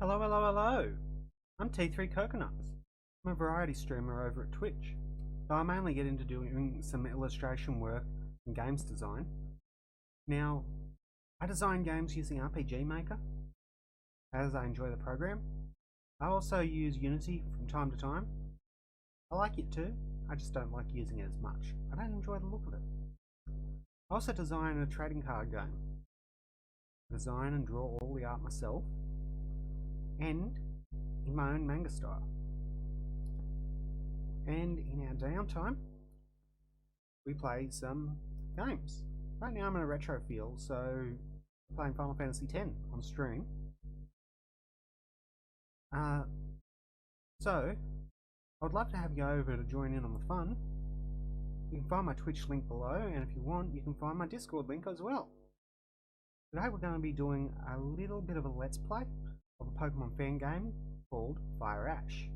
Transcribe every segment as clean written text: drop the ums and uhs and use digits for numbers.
Hello, hello, hello! I'm T3 Coconuts. I'm a variety streamer over at Twitch, though I mainly get into doing some illustration work and games design. Now, I design games using RPG Maker, as I enjoy the program. I also use Unity from time to time. I like it too, I just don't like using it as much. I don't enjoy the look of it. I also design a trading card game. I design and draw all the art myself, and in my own manga style. And in our downtime, we play some games. Right now I'm in a retro feel, so I'm playing Final Fantasy X on stream. So, I would love to have you over to join in on the fun. You can find my Twitch link below, and if you want, you can find my Discord link as well. Today we're going to be doing a little bit of a let's play of a Pokemon fan game called Fire Ash.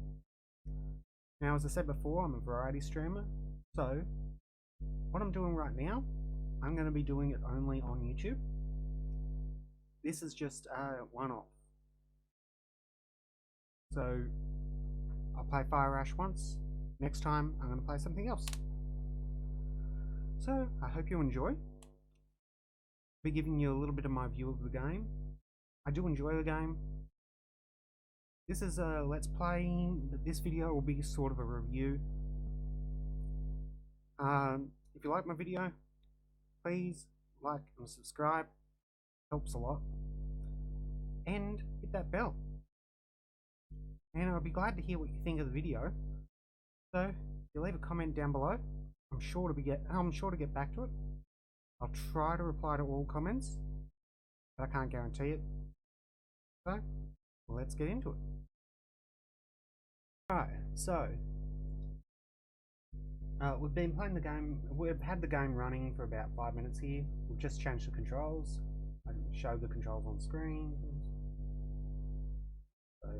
Now, as I said before, I'm a variety streamer, so what I'm doing right now, I'm going to be doing it only on YouTube. This is just a one-off. So, I'll play Fire Ash once. Next time, I'm going to play something else. So, I hope you enjoy. I'll be giving you a little bit of my view of the game. I do enjoy the game. This is a let's play, but this video will be sort of a review. If you like my video, please like and subscribe. Helps a lot. And hit that bell. And I'll be glad to hear what you think of the video. So if you leave a comment down below, I'm sure to get back to it. I'll try to reply to all comments, but I can't guarantee it. So let's get into it. Alright, so we've been playing the game. We've had the game running for about 5 minutes here. We've just changed the controls. I can show the controls on screen. So,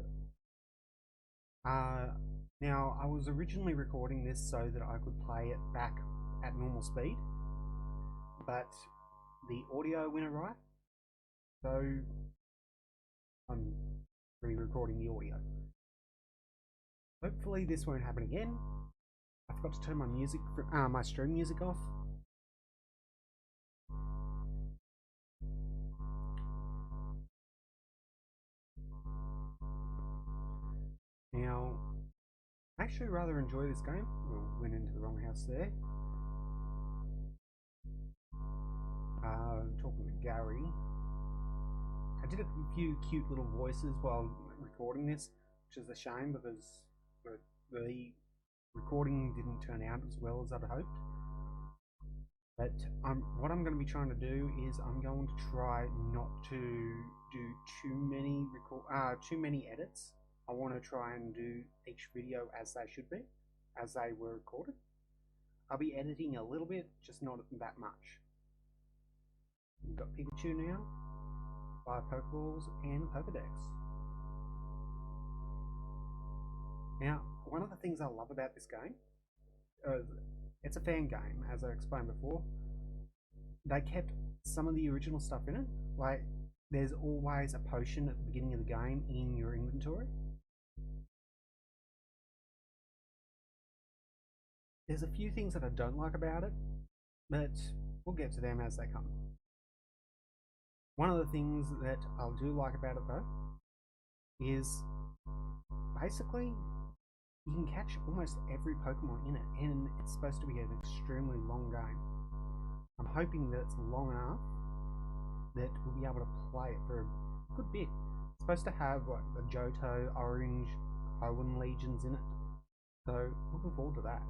now I was originally recording this so that I could play it back at normal speed, but the audio went awry, so I'm re-recording the audio. Hopefully this won't happen again. I forgot to turn my music, my stream music off. Now, I actually rather enjoy this game. Well, went into the wrong house there. Talking to Gary. I did a few cute little voices while recording this, which is a shame because the recording didn't turn out as well as I'd hoped. But what I'm going to be trying to do is I'm going to try not to do too many edits. I want to try and do each video as they should be, as they were recorded. I'll be editing a little bit, just not that much. We've got Pikachu now, 5 Pokeballs and Pokedex. Now, one of the things I love about this game, it's a fan game, as I explained before. They kept some of the original stuff in it, like there's always a potion at the beginning of the game in your inventory. There's a few things that I don't like about it, but we'll get to them as they come. One of the things that I do like about it though is basically you can catch almost every Pokemon in it, and it's supposed to be an extremely long game. I'm hoping that it's long enough that we'll be able to play it for a good bit. It's supposed to have like the Johto, Orange, Hoenn legions in it, so looking forward to that.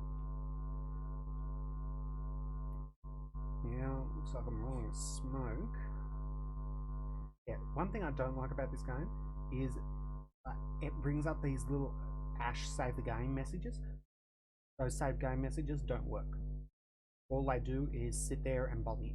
Now, looks like I'm rolling a smoke. Yeah, one thing I don't like about this game is it brings up these little Ash save the game messages. Those save game messages don't work. All they do is sit there and bother you.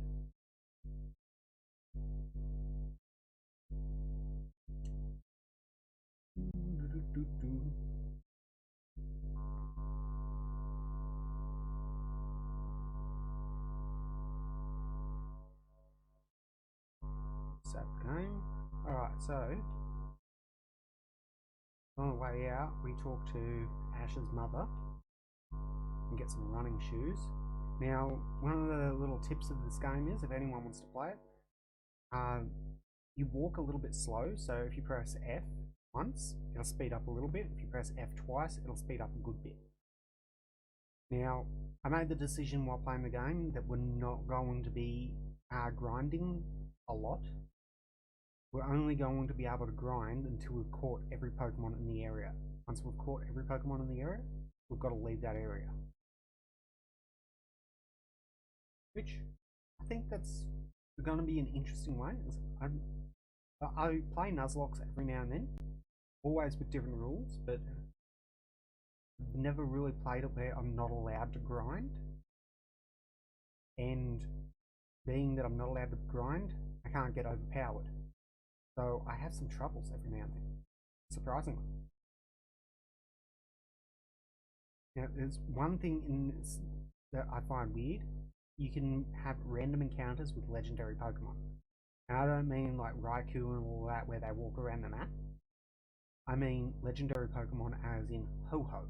Save the game. Alright, so On the way out, we talk to Ash's mother and get some running shoes. Now, one of the little tips of this game is, if anyone wants to play it, you walk a little bit slow. So if you press F once, it'll speed up a little bit. If you press F twice, it'll speed up a good bit. Now, I made the decision while playing the game that we're not going to be grinding a lot. We're only going to be able to grind until we've caught every Pokemon in the area. Once we've caught every Pokemon in the area, we've got to leave that area. Which, I think that's going to be an interesting way. I play Nuzlocke every now and then, always with different rules, but I've never really played it where I'm not allowed to grind. And being that I'm not allowed to grind, I can't get overpowered. So I have some troubles every now and then, surprisingly. Now, there's one thing in this that I find weird. You can have random encounters with legendary Pokemon. And I don't mean like Raikou and all that where they walk around the map. I mean legendary Pokemon as in Ho-Ho.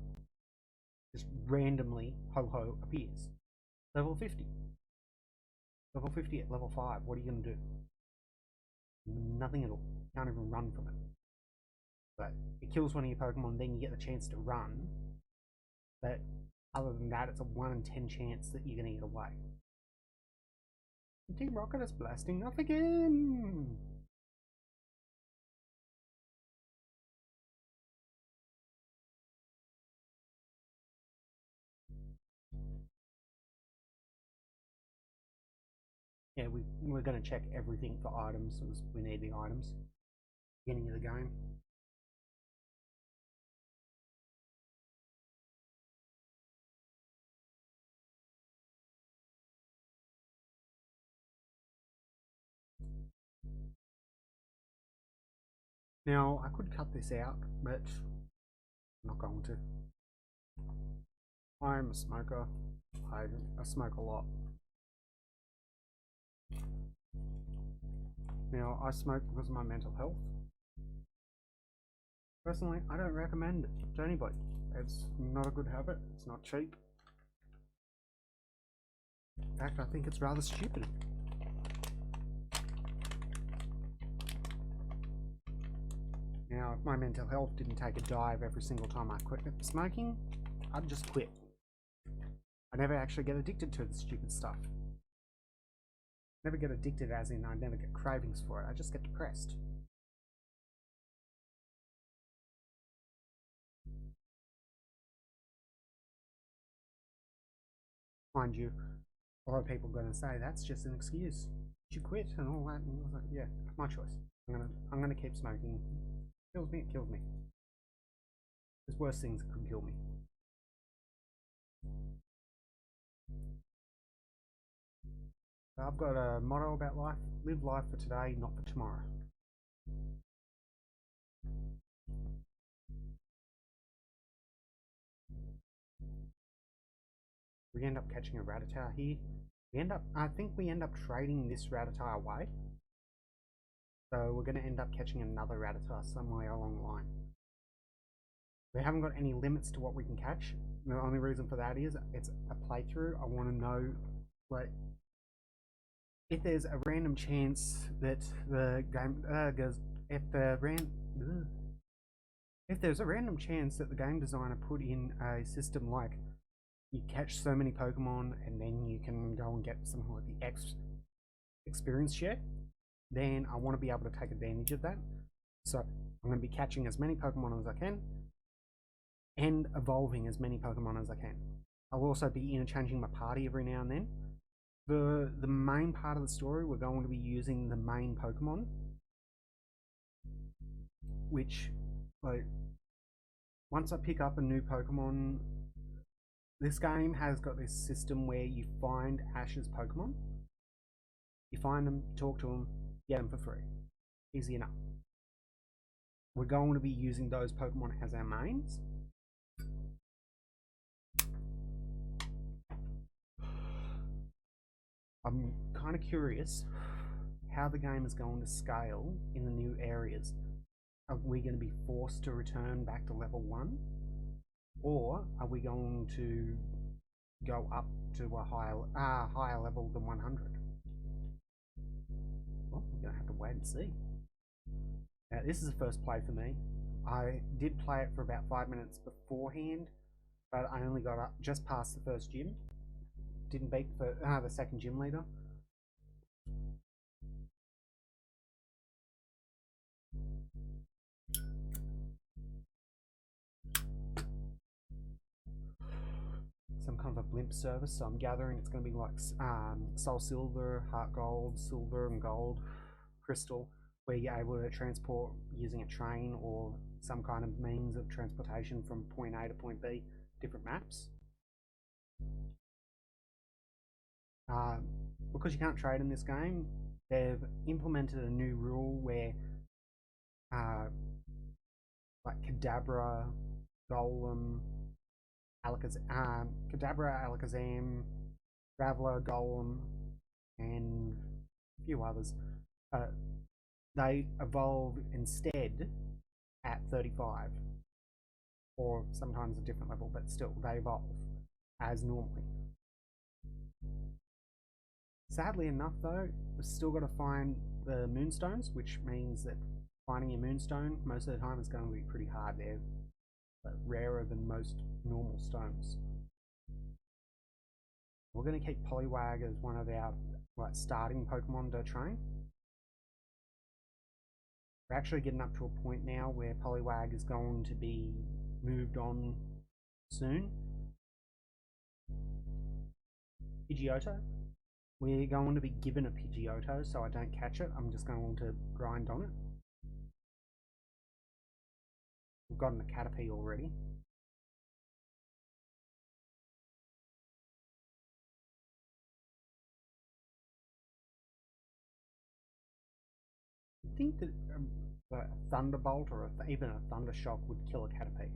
Just randomly Ho-Ho appears. Level 50. Level 50 at level 5. What are you going to do? Nothing at all. Can't even run from it. But it kills one of your Pokemon, then you get the chance to run. But other than that, it's a 1 in 10 chance that you're going to get away. Team Rocket is blasting off again! Yeah, we're going to check everything for items, because we need the items. Beginning of the game. Now, I could cut this out, but I'm not going to. I'm a smoker. I smoke a lot. Now, I smoke because of my mental health. Personally, I don't recommend it to anybody. It's not a good habit. It's not cheap. In fact, I think it's rather stupid. Now, if my mental health didn't take a dive every single time I quit smoking, I'd just quit. I never actually get addicted to the stupid stuff. Never get addicted as in I never get cravings for it. I just get depressed. Mind you, a lot of people are going to say that's just an excuse. You quit and all that. And I was like, yeah, my choice. I'm gonna keep smoking. Kills me, it kills me. There's worse things that could kill me. I've got a motto about life: live life for today, not for tomorrow. We end up catching a Rattata here. I think we end up trading this Rattata away. So we're going to end up catching another Rattata somewhere along the line. We haven't got any limits to what we can catch. The only reason for that is it's a playthrough. I want to know, like, if there's a random chance that the game goes, if there's a random chance that the game designer put in a system like you catch so many Pokemon and then you can go and get something like the experience share, then I want to be able to take advantage of that. So I'm going to be catching as many Pokemon as I can and evolving as many Pokemon as I can. I'll also be interchanging my party every now and then. The main part of the story, we're going to be using the main Pokemon, which, like, once I pick up a new Pokemon, this game has got this system where you find Ash's Pokemon. You find them, talk to them, get them for free. Easy enough. We're going to be using those Pokemon as our mains. I'm kind of curious how the game is going to scale in the new areas. are we going to be forced to return back to level 1? Or are we going to go up to a higher level than 100? Well, we're going to have to wait and see. Now, this is the first play for me. I did play it for about 5 minutes beforehand, but I only got up just past the first gym. Didn't beat the second gym leader. Some kind of a blimp service, so I'm gathering it's going to be like soul silver, heart gold, silver and gold, crystal, where you're able to transport using a train or some kind of means of transportation from point A to point B, different maps. Because you can't trade in this game, they've implemented a new rule where like Kadabra, Golem, Kadabra, Alakazam, Graveler, Golem, and a few others, they evolve instead at 35, or sometimes a different level, but still they evolve as normally. Sadly enough though, we've still got to find the moonstones, which means that finding a moonstone most of the time is going to be pretty hard. They're rarer than most normal stones. We're going to keep Poliwag as one of our starting Pokemon to train. We're actually getting up to a point now where Poliwag is going to be moved on soon. Pidgeotto. We're going to be given a Pidgeotto, so I don't catch it. I'm just going to grind on it. We've gotten a Caterpie already. I think that a Thunderbolt or even a Thundershock would kill a Caterpie.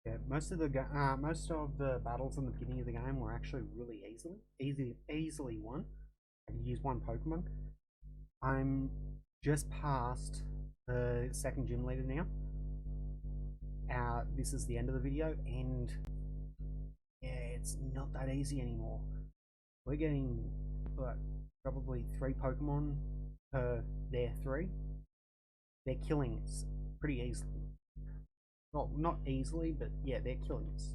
Yeah, most of the battles in the beginning of the game were actually really easily won. I could use one Pokemon. I'm just past the second gym leader now. This is the end of the video, and yeah, it's not that easy anymore. We're getting probably 3 Pokemon per their 3. They're killing us pretty easily. Well, not easily, but yeah, they're killing us.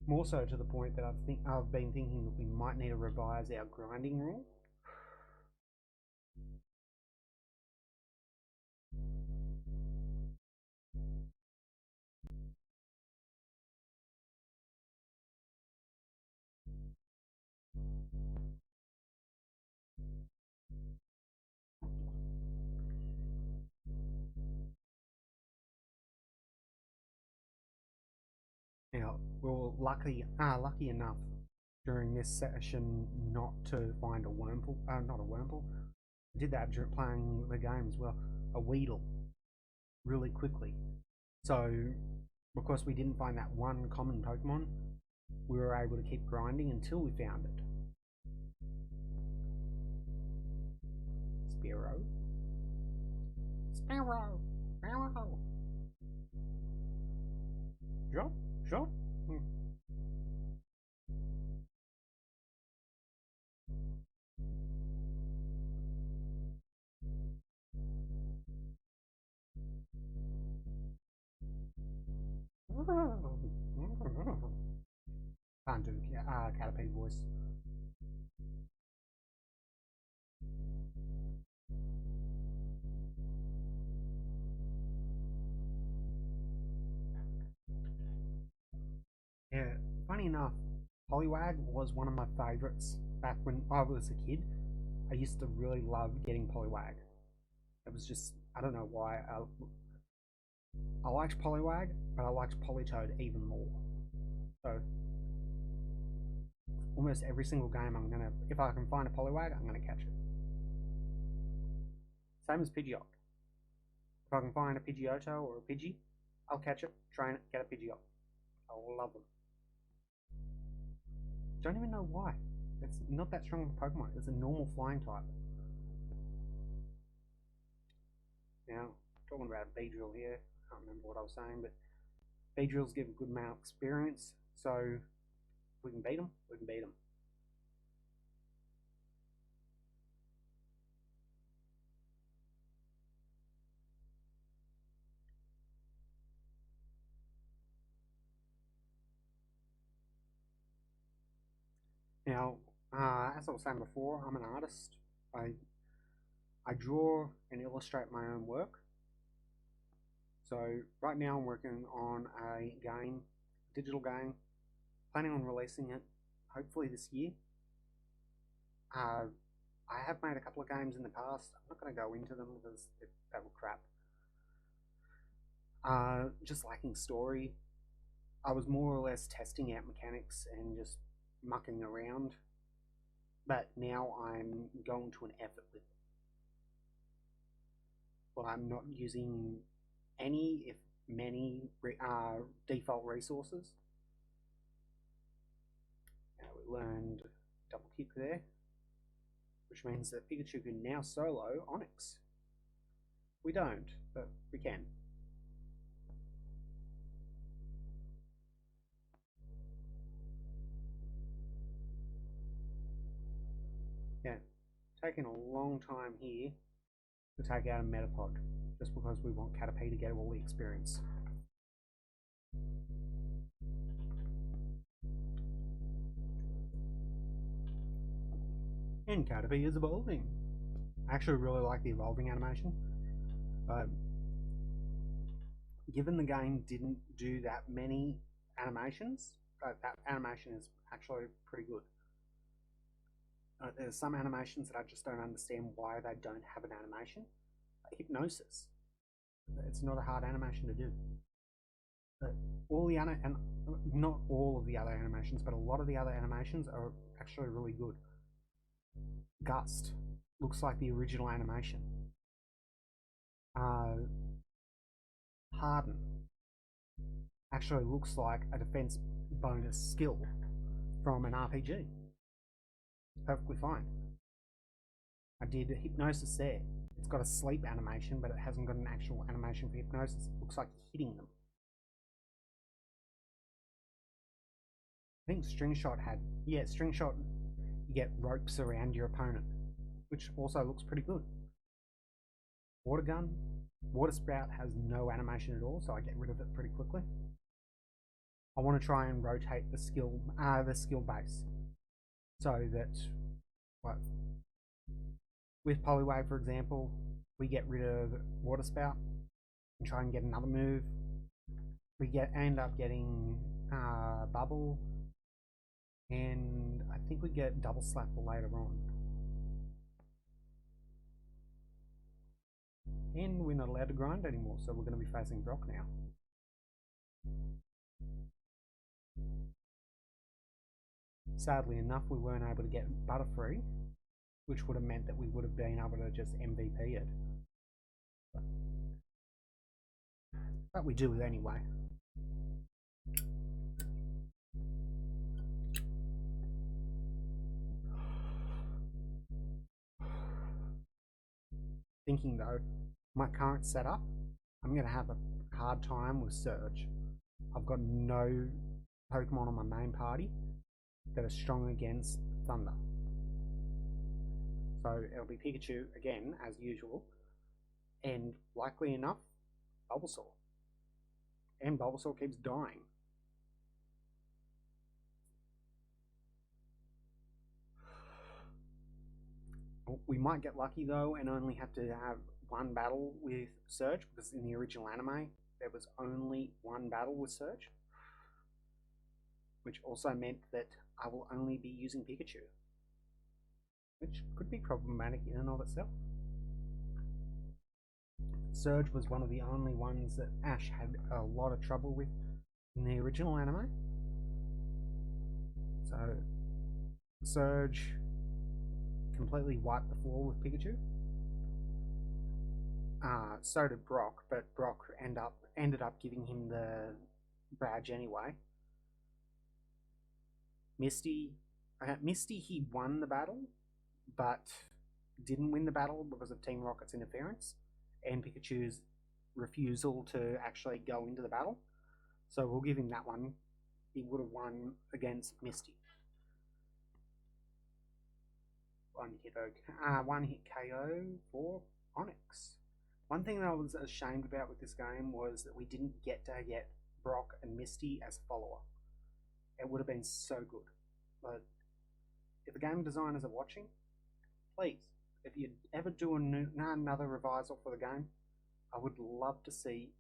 More so to the point that I've been thinking that we might need to revise our grinding rule. Now, we were lucky enough during this session not to find a Wurmple. Not a Wurmple. I did that during playing the game as well. A Weedle, really quickly. So, because we didn't find that one common Pokemon, we were able to keep grinding until we found it. Spearow. Spearow. Spearow. Drop. Sure. Can't do Caterpie voice. Yeah, funny enough, Poliwag was one of my favourites back when I was a kid, I used to really love getting Poliwag. It was just, I don't know why. I liked Poliwag, but I liked Politoed even more. So almost every single game if I can find a Poliwag, I'm gonna catch it. Same as Pidgeot. If I can find a Pidgeotto or a Pidgey, I'll catch it, train it, get a Pidgeot. I love them. Don't even know why. It's not that strong of a Pokemon. It's a normal flying type. Now, talking about Beedrill here, I can't remember what I was saying, but Beedrills give a good amount of experience, so if we can beat them, we can beat them. Now, as I was saying before, I'm an artist. I draw and illustrate my own work. So right now I'm working on a game, digital game, planning on releasing it hopefully this year. I have made a couple of games in the past. I'm not going to go into them because they were crap. Just lacking story. I was more or less testing out mechanics and just mucking around. But now I'm going to an effort with it. Well, I'm not using any, if many, default resources. Now we learned double kick there, which means that Pikachu can now solo Onix. We don't, but we can. Yeah, taking a long time here to take out a Metapod, just because we want Caterpie to get all the experience. And Caterpie is evolving. I actually really like the evolving animation, but given the game didn't do that many animations, that animation is actually pretty good. There's some animations that I just don't understand why they don't have an animation. Hypnosis. It's not a hard animation to do. But and not all of the other animations, but a lot of the other animations are actually really good. Gust looks like the original animation. Harden actually looks like a defense bonus skill from an RPG. Perfectly fine. I did Hypnosis there. It's got a sleep animation, but it hasn't got an actual animation for Hypnosis. It looks like hitting them. I think String Shot had, yeah, String Shot, you get ropes around your opponent, which also looks pretty good. Water Gun, Water Sprout has no animation at all, so I get rid of it pretty quickly. I want to try and rotate the skill base, so that, like, with Poliwag, for example, we get rid of Water Spout and try and get another move. We end up getting Bubble, and I think we get Double Slap later on. And we're not allowed to grind anymore, so we're going to be facing Brock now. Sadly enough, we weren't able to get Butterfree, which would have meant that we would have been able to just MVP it. But we do it anyway. Thinking though, my current setup, I'm going to have a hard time with Surge. I've got no Pokemon on my main party that are strong against Thunder. So it'll be Pikachu again, as usual, and likely enough, Bulbasaur. And Bulbasaur keeps dying. We might get lucky though and only have to have one battle with Surge, because in the original anime there was only one battle with Surge, which also meant that I will only be using Pikachu. which could be problematic in and of itself. Surge was one of the only ones that Ash had a lot of trouble with in the original anime. So, Surge completely wiped the floor with Pikachu. So did Brock, but Brock ended up giving him the badge anyway. Misty, he won the battle, but didn't win the battle because of Team Rocket's interference and Pikachu's refusal to actually go into the battle. So we'll give him that one. He would have won against Misty. One hit KO for Onyx. One thing that I was ashamed about with this game was that we didn't get to get Brock and Misty as a follower. It would have been so good. But if the game designers are watching, please, if you ever do another revisal for the game, I would love to see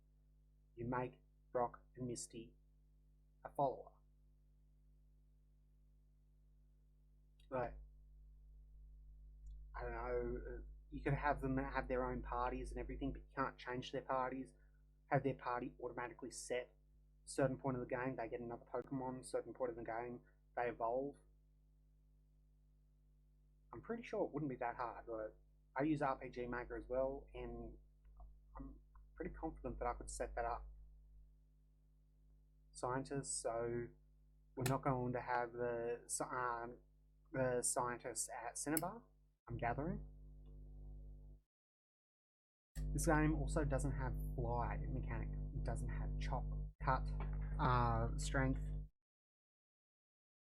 you make Brock and Misty a follower. But I don't know, you could have them have their own parties and everything, but you can't change their parties. Have their party automatically set. Certain point of the game, they get another Pokemon. Certain point of the game, they evolve. I'm pretty sure it wouldn't be that hard. But I use RPG Maker as well, and I'm pretty confident that I could set that up. Scientists, so we're not going to have the scientists at Cinnabar, I'm gathering. This game also doesn't have fly mechanic. It doesn't have chop, cut, strength.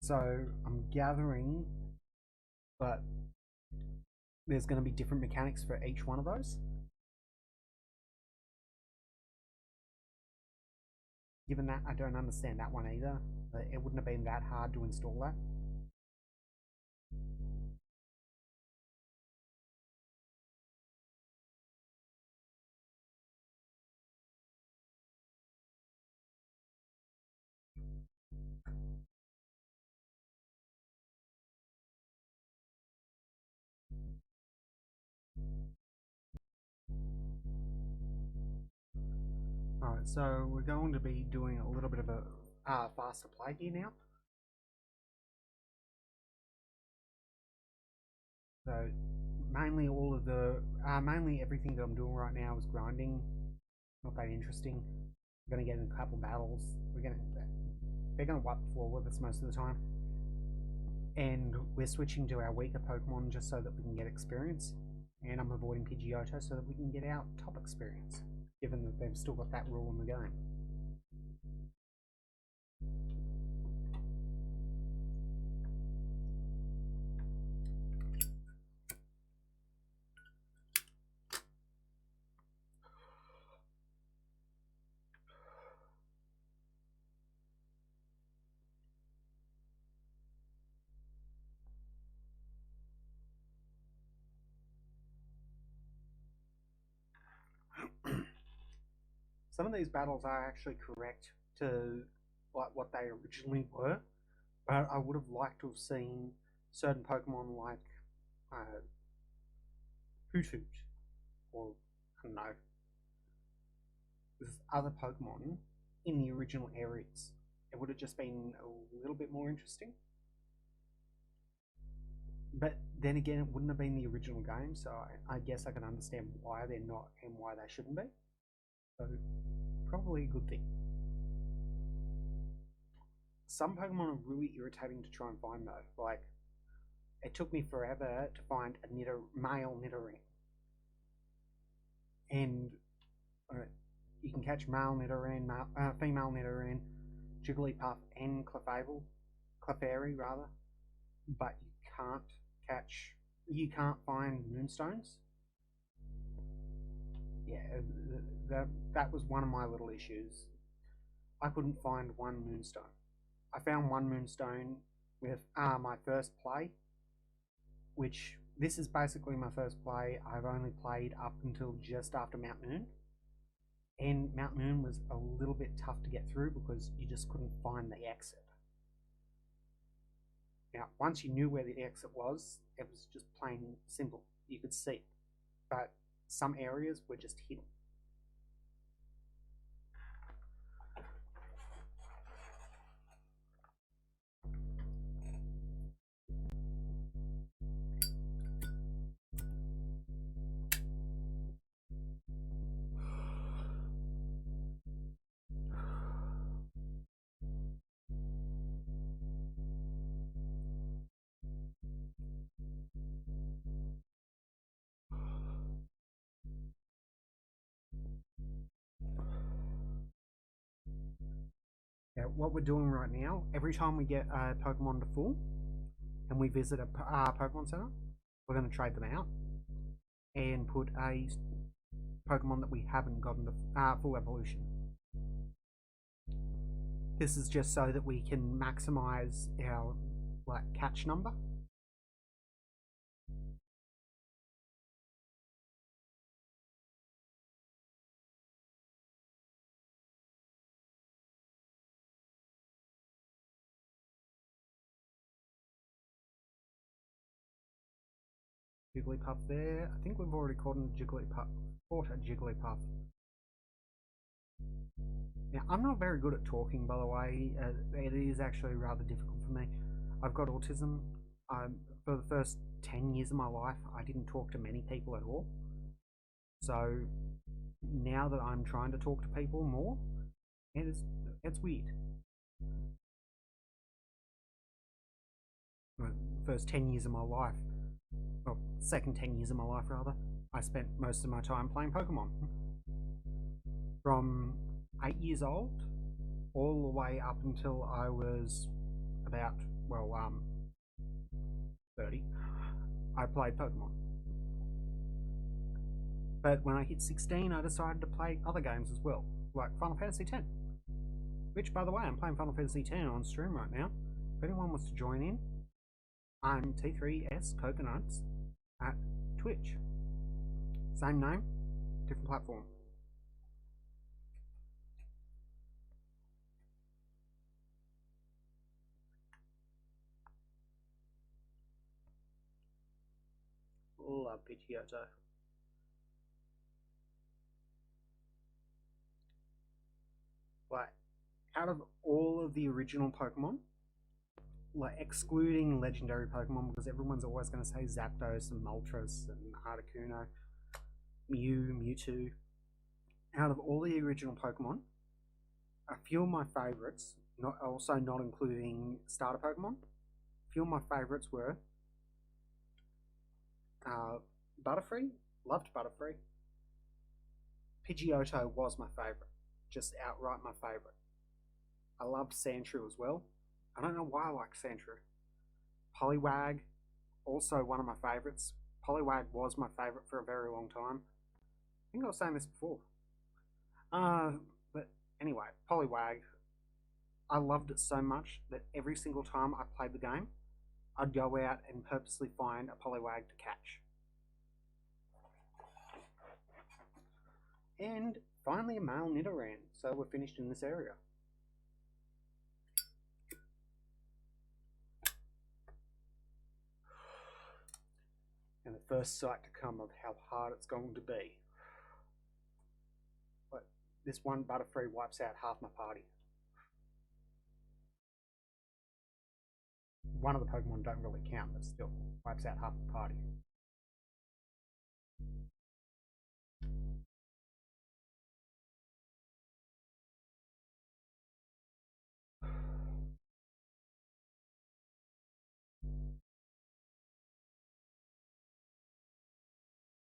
So I'm gathering, but there's going to be different mechanics for each one of those. Given that I don't understand that one either, it wouldn't have been that hard to install that. Alright, so we're going to be doing a little bit of a faster play here now. So mainly mainly everything that I'm doing right now is grinding. Not that interesting. We're gonna get in a couple battles. They're gonna wipe the floor with us most of the time. And we're switching to our weaker Pokemon just so that we can get experience. And I'm avoiding Pidgeotto so that we can get our top experience, given that they've still got that rule in the game. Some of these battles are actually correct to like what they originally were, but I would have liked to have seen certain Pokemon like Hoot Hoot, or I don't know, with other Pokemon in the original areas. It would have just been a little bit more interesting. But then again, it wouldn't have been the original game, so I guess I can understand why they're not and why they shouldn't be. So, probably a good thing. Some Pokemon are really irritating to try and find though. Like, it took me forever to find a male Nidoran. And you can catch male Nidoran, female Nidoran, Jigglypuff, and Clefairy rather, but you can't find Moonstones. Yeah, that was one of my little issues. I couldn't find one Moonstone. I found one Moonstone with my first play, which this is basically my first play. I've only played up until just after Mount Moon. And Mount Moon was a little bit tough to get through because you just couldn't find the exit. Now, once you knew where the exit was, it was just plain simple. You could see it. But some areas were just hidden. Yeah, what we're doing right now, every time we get a Pokemon to full and we visit a Pokemon Center, we're going to trade them out and put a Pokemon that we haven't gotten the full evolution. This is just so that we can maximize our catch number. Jigglypuff there. I think we've already caught a Jigglypuff. Caught a Jigglypuff. Now, I'm not very good at talking, by the way. It is actually rather difficult for me. I've got autism. For the first 10 years of my life, I didn't talk to many people at all. So now that I'm trying to talk to people more, it's weird. The first 10 years of my life, well, second 10 years of my life rather, I spent most of my time playing Pokemon. From 8 years old all the way up until I was about 30, I played Pokemon. But when I hit 16, I decided to play other games as well, like Final Fantasy X. Which, by the way, I'm playing Final Fantasy X on stream right now. If anyone wants to join in, I'm T3S Coconuts at Twitch. Same name, different platform. Love Pidgeotto. Like, out of all of the original Pokemon, like excluding legendary Pokemon, because everyone's always going to say Zapdos and Moltres and Articuno, Mew, Mewtwo. Out of all the original Pokemon, a few of my favorites, not including starter Pokemon, a few of my favorites were Butterfree. Loved Butterfree. Pidgeotto was my favorite, just outright my favorite. I loved Sandshrew as well. I don't know why I like Sandshrew. Poliwag, also one of my favorites. Poliwag was my favorite for a very long time. I think I was saying this before. But anyway, Poliwag, I loved it so much that every single time I played the game, I'd go out and purposely find a Poliwag to catch. And finally a male Nidoran, so we're finished in this area. And the first sight to come of how hard it's going to be. But this one Butterfree wipes out half my party. One of the Pokemon don't really count, but still wipes out half the party.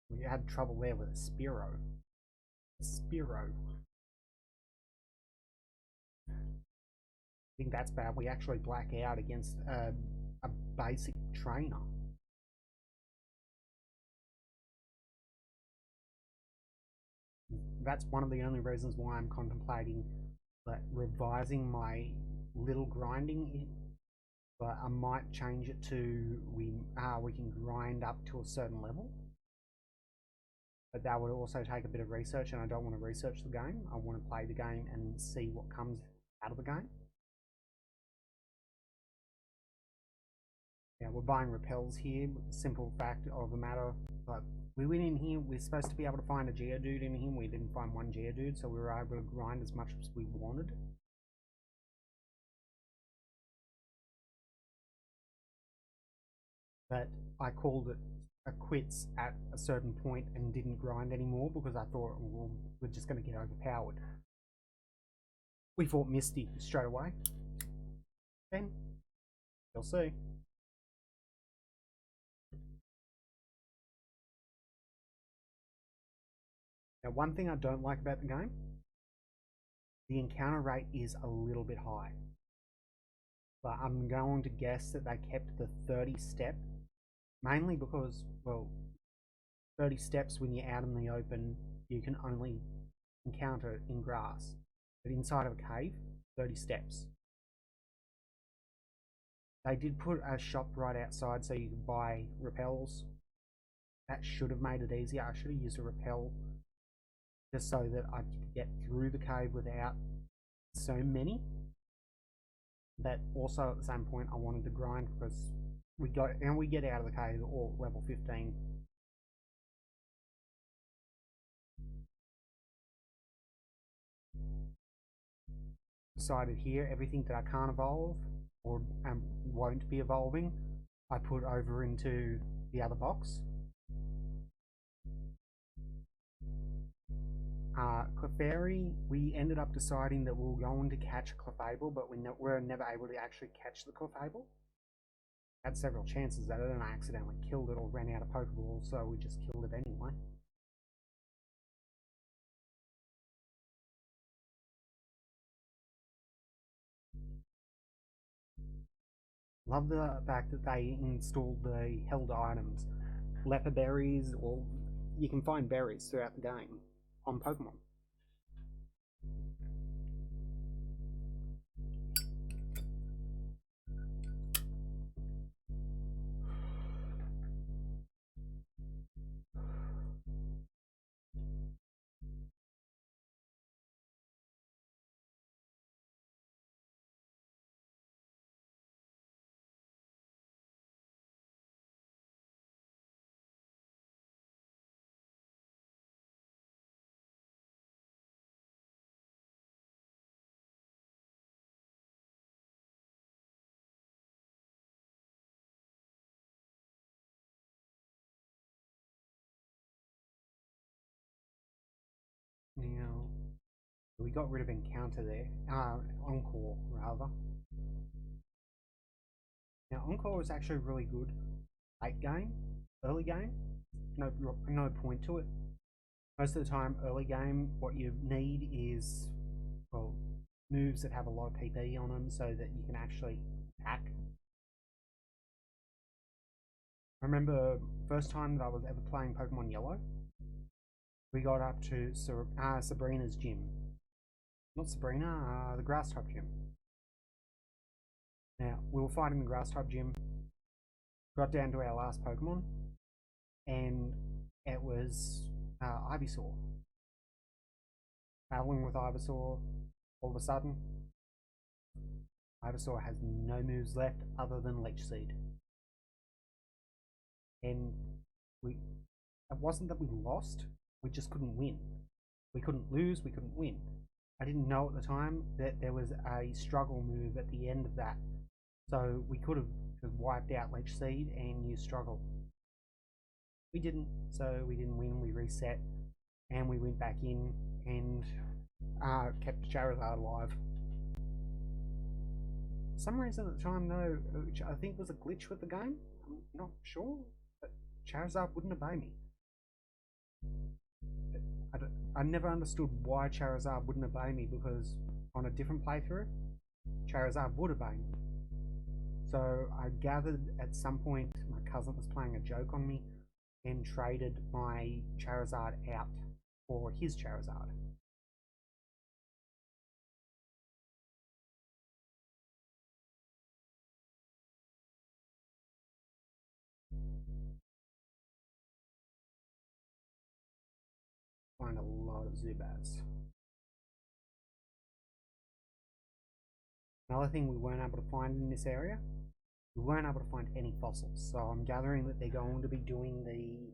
We had trouble there with a Spearow. Spearow. I think that's bad. We actually black out against a basic trainer. That's one of the only reasons why I'm contemplating revising my little grinding. But I might change it to we can grind up to a certain level. But that would also take a bit of research, and I don't want to research the game. I want to play the game and see what comes out of the game. we're buying repels here. With the simple fact of the matter, but we went in here. We're supposed to be able to find a Geodude in here. We didn't find one Geodude, so we were able to grind as much as we wanted. But I called it a quits at a certain point and didn't grind anymore because I thought, well, we're just going to get overpowered. We fought Misty straight away. Then you'll see. Now, one thing I don't like about the game, the encounter rate is a little bit high. But I'm going to guess that they kept the 30 step, mainly because, well, 30 steps when you're out in the open, you can only encounter in grass. But inside of a cave, 30 steps. They did put a shop right outside so you could buy repels. That should have made it easier. I should have used a repel just so that I could get through the cave without so many. But also at the same point I wanted to grind because we get out of the cave all level 15. Decided here everything that I can't evolve or won't be evolving I put over into the other box. Clefairy, we ended up deciding that we were going to catch a Clefable, but we were never able to actually catch the Clefable. Had several chances at it and I accidentally killed it or ran out of Pokeballs, so we just killed it anyway. Love the fact that they installed the held items. Leopard berries, or you can find berries throughout the game on Pokemon. Now, we got rid of Encounter there. Encore, rather. Now, Encore is actually really good late game, early game. No point to it. Most of the time, early game, what you need is, well, moves that have a lot of PP on them so that you can actually attack. I remember first time that I was ever playing Pokemon Yellow, we got up to Sabrina's gym. Not Sabrina, the grass type gym. Now, we were fighting the grass type gym, got down to our last Pokemon, and it was Ivysaur. Battling with Ivysaur, all of a sudden, Ivysaur has no moves left other than Leech Seed. And it wasn't that we lost, we just couldn't win. We couldn't lose, we couldn't win. I didn't know at the time that there was a struggle move at the end of that. So we could have just wiped out Leech Seed and used struggle. We didn't, so we didn't win, we reset, and we went back in and kept Charizard alive. For some reason at the time though, which I think was a glitch with the game, I'm not sure, but Charizard wouldn't obey me. I never understood why Charizard wouldn't obey me, because on a different playthrough, Charizard would obey me. So I gathered at some point my cousin was playing a joke on me and traded my Charizard out for his Charizard. Find a lot of Zubats. Another thing we weren't able to find in this area we weren't able to find any fossils. So I'm gathering that they're going to be doing the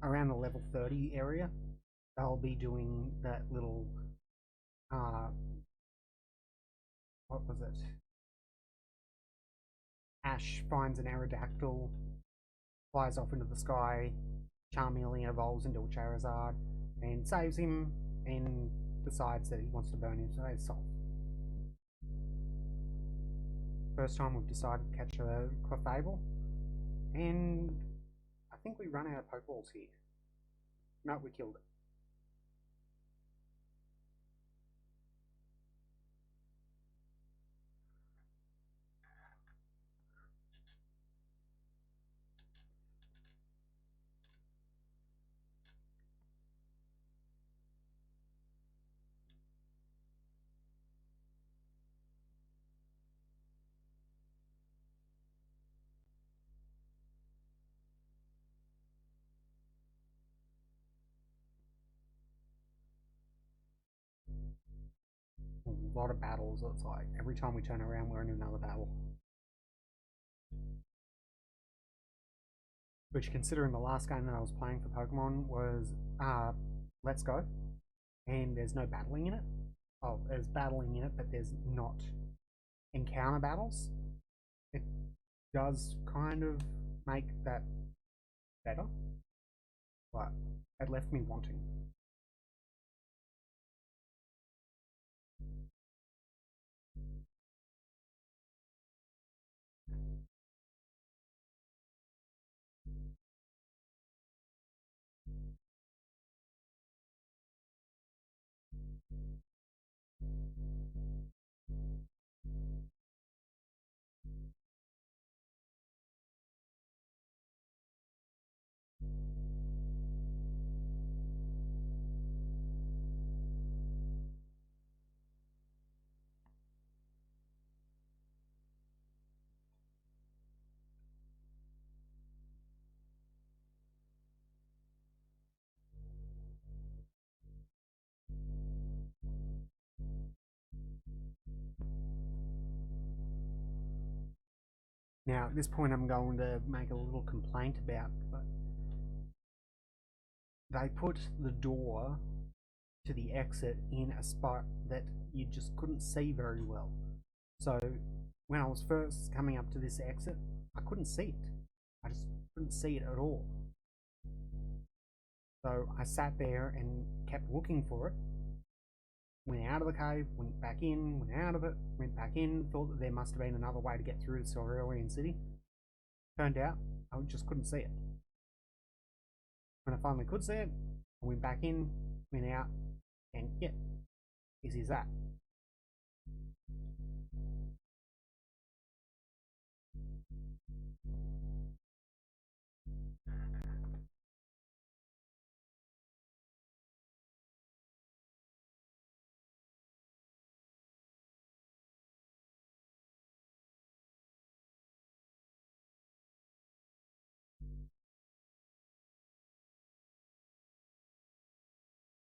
around the level 30 area. They'll be doing that little what was it? Ash finds an Aerodactyl, flies off into the sky, Charmeleon evolves into a Charizard, and saves him, and decides that he wants to burn him to his soul. First time we've decided to catch a Clefable, and I think we run out of Pokeballs here. No, we killed it. A lot of battles. It's like every time we turn around, we're in another battle. Which, considering the last game that I was playing for Pokemon was Let's Go, and there's no battling in it. Oh, there's battling in it, but there's not encounter battles. It does kind of make that better, but it left me wanting. Now, at this point, I'm going to make a little complaint about, but they put the door to the exit in a spot that you just couldn't see very well. So when I was first coming up to this exit, I couldn't see it. I just couldn't see it at all. So I sat there and kept looking for it. Went out of the cave, went back in, went out of it, went back in, thought that there must have been another way to get through to Cerulean City. Turned out, I just couldn't see it. When I finally could see it, I went back in, went out, and yeah, easy as that.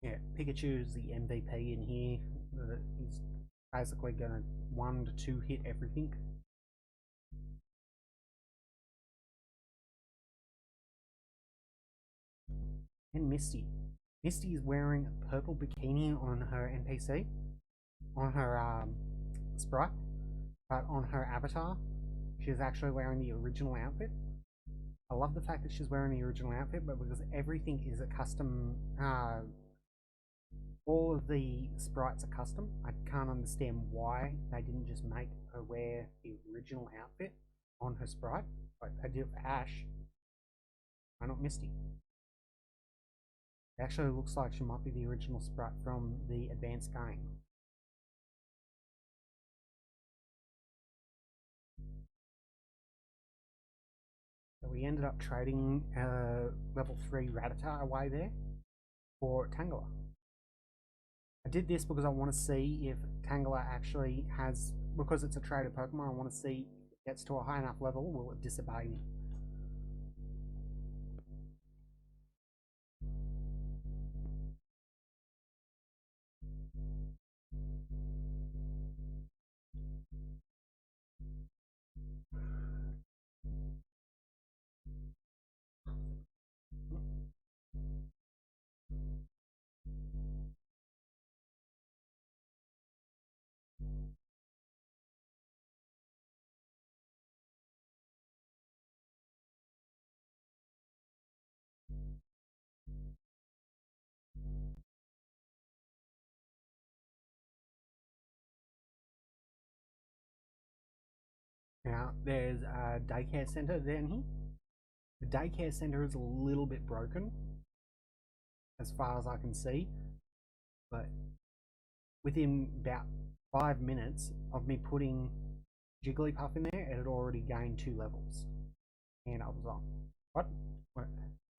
Yeah, Pikachu's the MVP in here. He's basically going to 1 to 2 hit everything. And Misty. Misty is wearing a purple bikini on her NPC, on her sprite, but on her avatar, she's actually wearing the original outfit. I love the fact that she's wearing the original outfit, but because everything is a custom, all of the sprites are custom, I can't understand why they didn't just make her wear the original outfit on her sprite, like they did for Ash. Why not Misty? It actually looks like she might be the original sprite from the advanced game. So we ended up trading level 3 Rattata away there for Tangela. I did this because I want to see if Tangela actually has, because it's a traded Pokemon, I want to see if it gets to a high enough level, will it disobey me? Now, there's a daycare center down here. The daycare center is a little bit broken, as far as I can see, but within about 5 minutes of me putting Jigglypuff in there, it had already gained 2 levels. And I was like, what?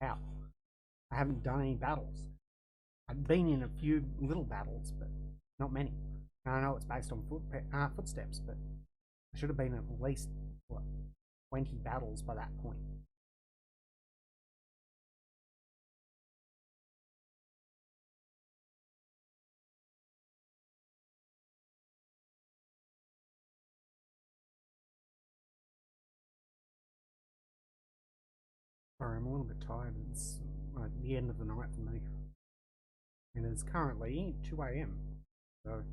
How? I haven't done any battles. I've been in a few little battles, but not many. And I know it's based on footsteps, but I should have been at least, what, 20 battles by that point. Sorry, I'm a little bit tired. It's the end of the night for me. And it's currently 2 a.m. So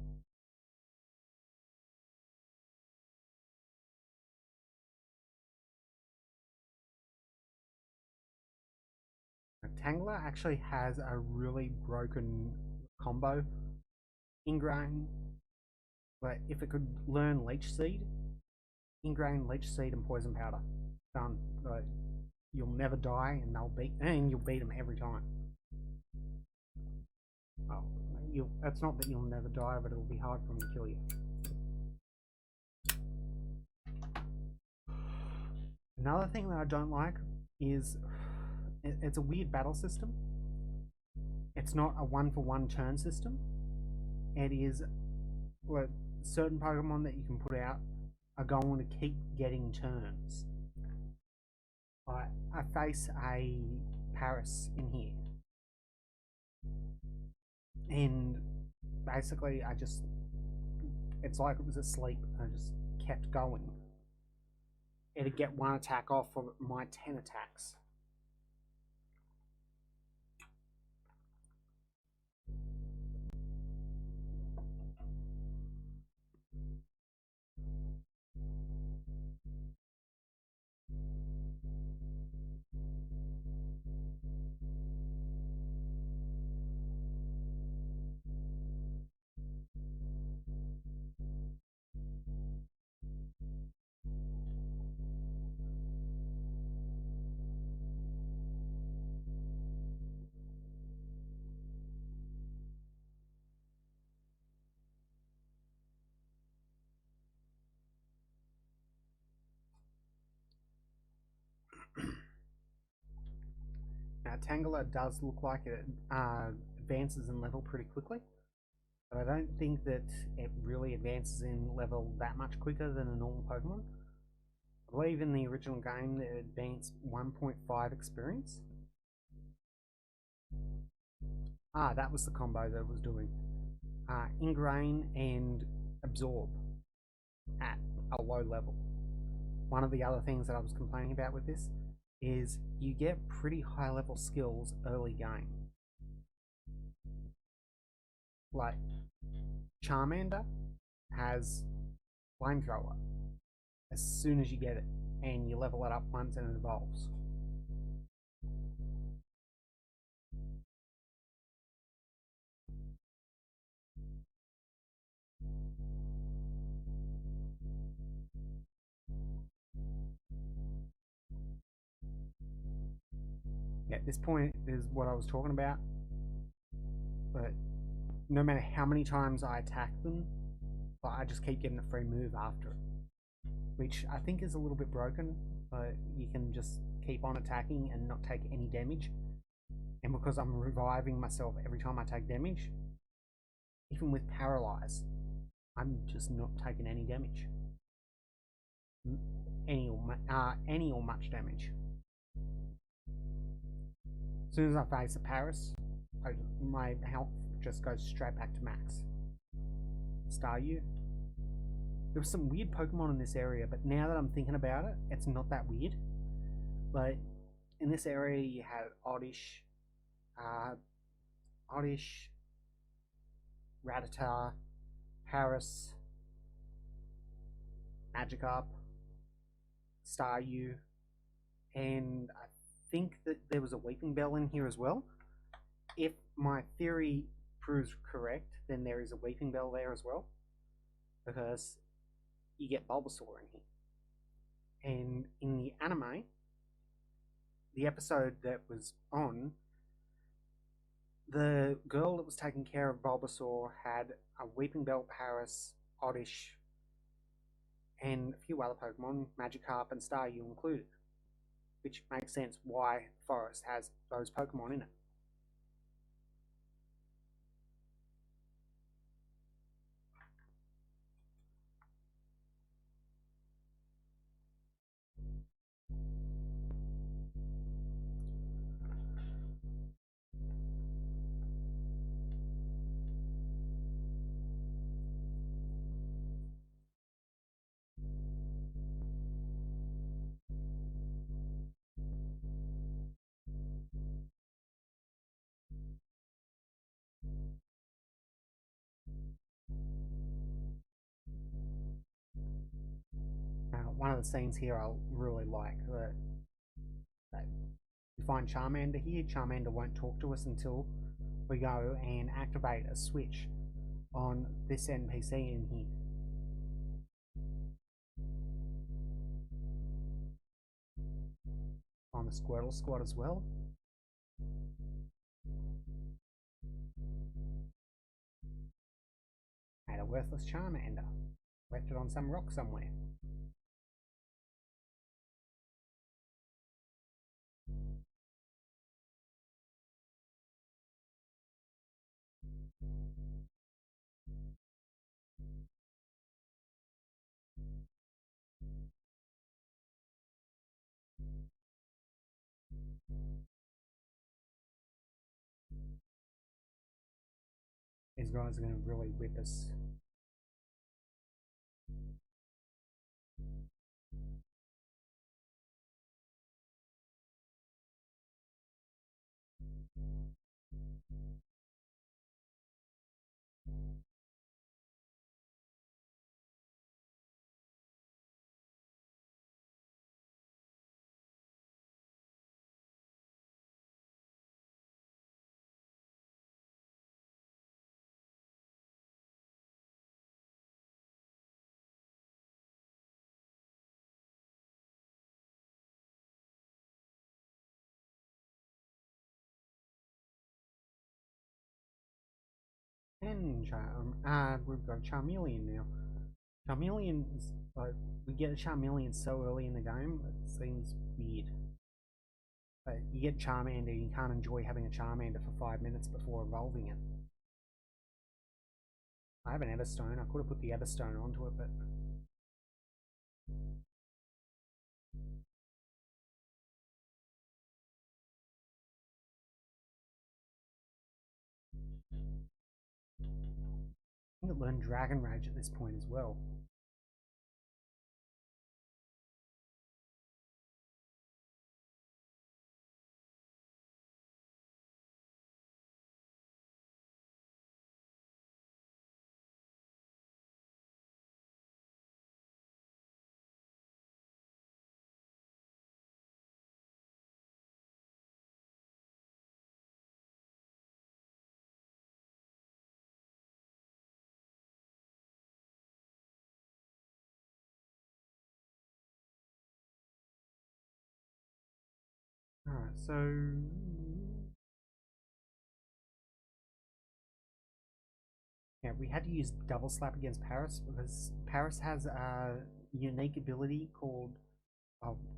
Tangler actually has a really broken combo ingrain. But if it could learn Leech Seed, ingrain Leech Seed and Poison Powder, done. You'll never die, and you'll beat them every time. Oh, that's not that you'll never die, but it'll be hard for them to kill you. Another thing that I don't like is it's a weird battle system. It's not a one-for-one turn system. It is certain Pokemon that you can put out are going to keep getting turns. I face a Paris in here, and basically it's like it was asleep. I just kept going. It'd get 1 attack off of my 10 attacks. Now, Tangela does look like it advances in level pretty quickly, but I don't think that it really advances in level that much quicker than a normal Pokemon. I believe in the original game it advanced 1.5 experience. That was the combo that it was doing. Ingrain and Absorb at a low level. One of the other things that I was complaining about with this is you get pretty high level skills early game. Like Charmander has Flamethrower as soon as you get it, and you level it up once and it evolves. Yeah, this point is what I was talking about. But no matter how many times I attack them, I just keep getting a free move after it. Which I think is a little bit broken, but you can just keep on attacking and not take any damage. And because I'm reviving myself every time I take damage, even with Paralyze, I'm just not taking any damage. Any or much damage. As soon as I face a Paris, my health just goes straight back to max. Staryu. There was some weird Pokemon in this area, but now that I'm thinking about it, it's not that weird. But in this area, you had Oddish, Rattata, Paris, Magikarp, Staryu, and I think that there was a Weeping Bell in here as well. If my theory proves correct, then there is a Weeping Bell there as well, because you get Bulbasaur in here. And in the anime, the episode that was on, the girl that was taking care of Bulbasaur had a Weeping Belt Paris, Oddish, and a few other Pokemon, Magikarp and Staryu included, which makes sense why the forest has those Pokemon in it. One of the scenes here I really like that we find Charmander here. Charmander won't talk to us until we go and activate a switch on this NPC in here. On the Squirtle Squad as well. Had a worthless Charmander. Left it on some rock somewhere. These guys are going to really whip us. And we've got Charmeleon now. Charmeleon is like, we get a Charmeleon so early in the game, it seems weird. You get Charmander, you can't enjoy having a Charmander for 5 minutes before evolving it. I have an Everstone, I could have put the Everstone onto it, but I think it learned Dragon Rage at this point as well. Alright, so yeah, we had to use Double Slap against Paris because Paris has a unique ability called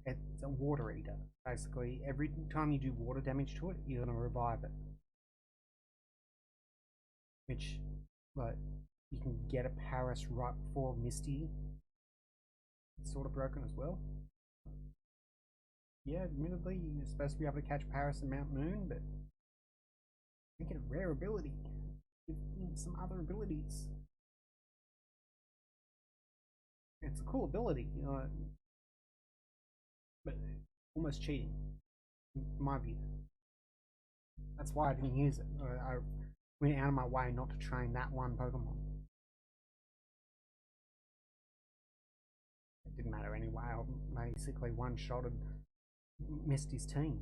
it's a Water Eater. Basically, every time you do water damage to it, you're gonna revive it. Which, like, you can get a Paris right before Misty. It's sort of broken as well. Yeah, admittedly, you're supposed to be able to catch Paris and Mount Moon, but make it a rare ability. Give him some other abilities. It's a cool ability, but almost cheating, in my view. That's why I didn't use it. I went out of my way not to train that one Pokemon. It didn't matter anyway. I basically one-shotted Misty's team.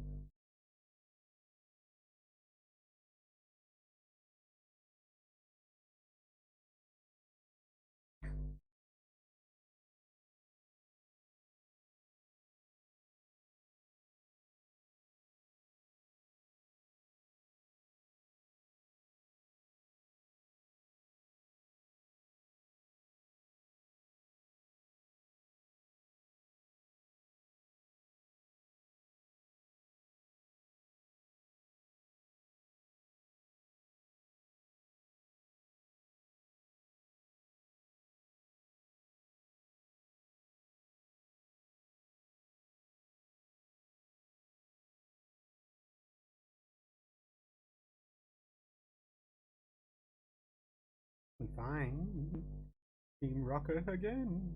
fine. Team Rocket again.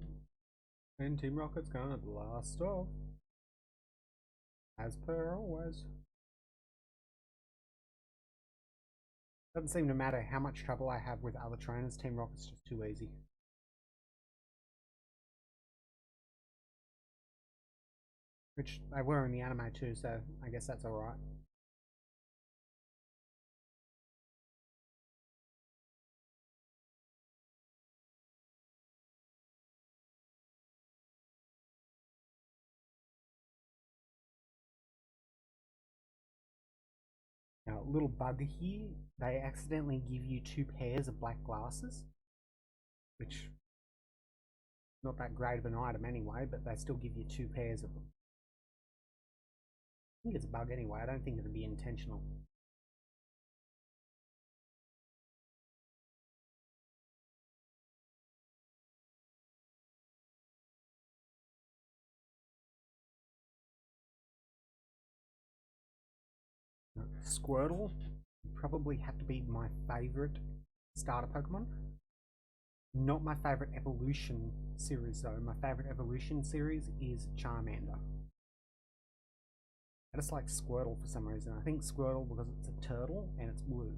And Team Rocket's gonna blast off. As per always. Doesn't seem to matter how much trouble I have with other trainers, Team Rocket's just too easy. Which they were in the anime too, so I guess that's alright. Now, a little bug here, they accidentally give you 2 pairs of black glasses, which not that great of an item anyway, but they still give you 2 pairs of them. I think it's a bug anyway, I don't think it'd be intentional. Squirtle would probably have to be my favourite starter Pokemon. Not my favourite evolution series though. My favourite evolution series is Charmander. I just like Squirtle for some reason. I think Squirtle because it's a turtle and it's blue.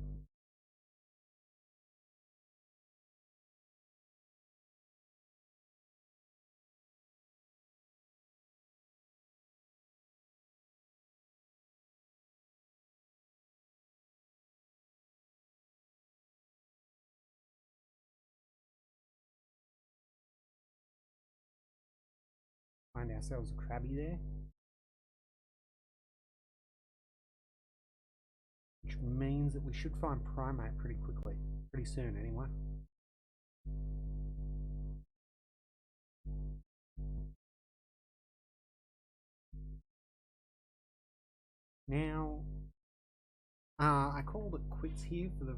Find ourselves a Krabby there. Which means that we should find Primate pretty quickly. Pretty soon anyway. Now, I called it quits here for the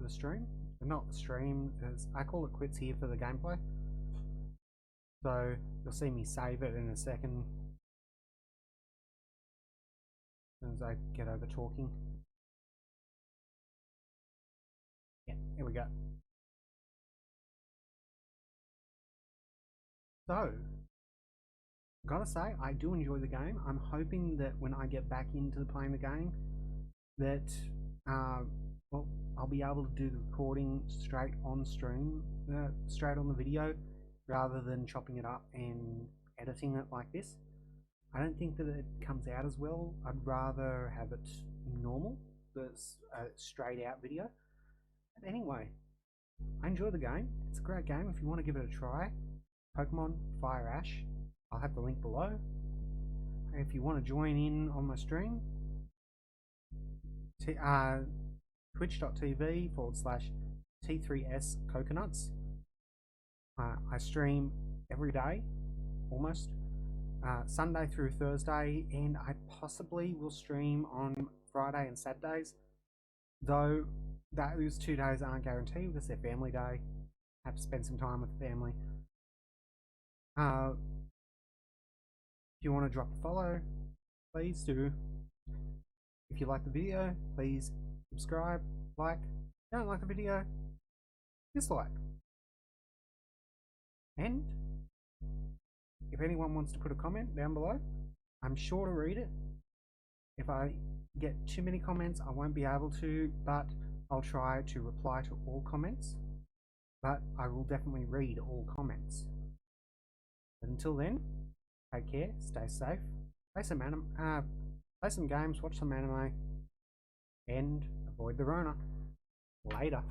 stream. Not the stream, because I call it quits here for the gameplay. So you'll see me save it in a second as I get over talking. Yeah, here we go. So, gotta say, I do enjoy the game. I'm hoping that when I get back into playing the game, that well, I'll be able to do the recording straight on stream, straight on the video, rather than chopping it up and editing it like this. I don't think that it comes out as well. I'd rather have it normal, the straight out video. But anyway, I enjoy the game. It's a great game. If you want to give it a try, Pokemon Fire Ash, I'll have the link below. If you want to join in on my stream, twitch.tv/T3S Coconuts. I stream every day, almost, Sunday through Thursday, and I possibly will stream on Friday and Saturdays, though those 2 days aren't guaranteed because they're family day. I have to spend some time with the family. If you want to drop a follow, please do. If you like the video, please subscribe, like. If you don't like the video, dislike. And if anyone wants to put a comment down below, I'm sure to read it. If I get too many comments, I won't be able to, but I'll try to reply to all comments. But I will definitely read all comments. But until then, take care, stay safe, play some games, watch some anime, and avoid the Rona. Later.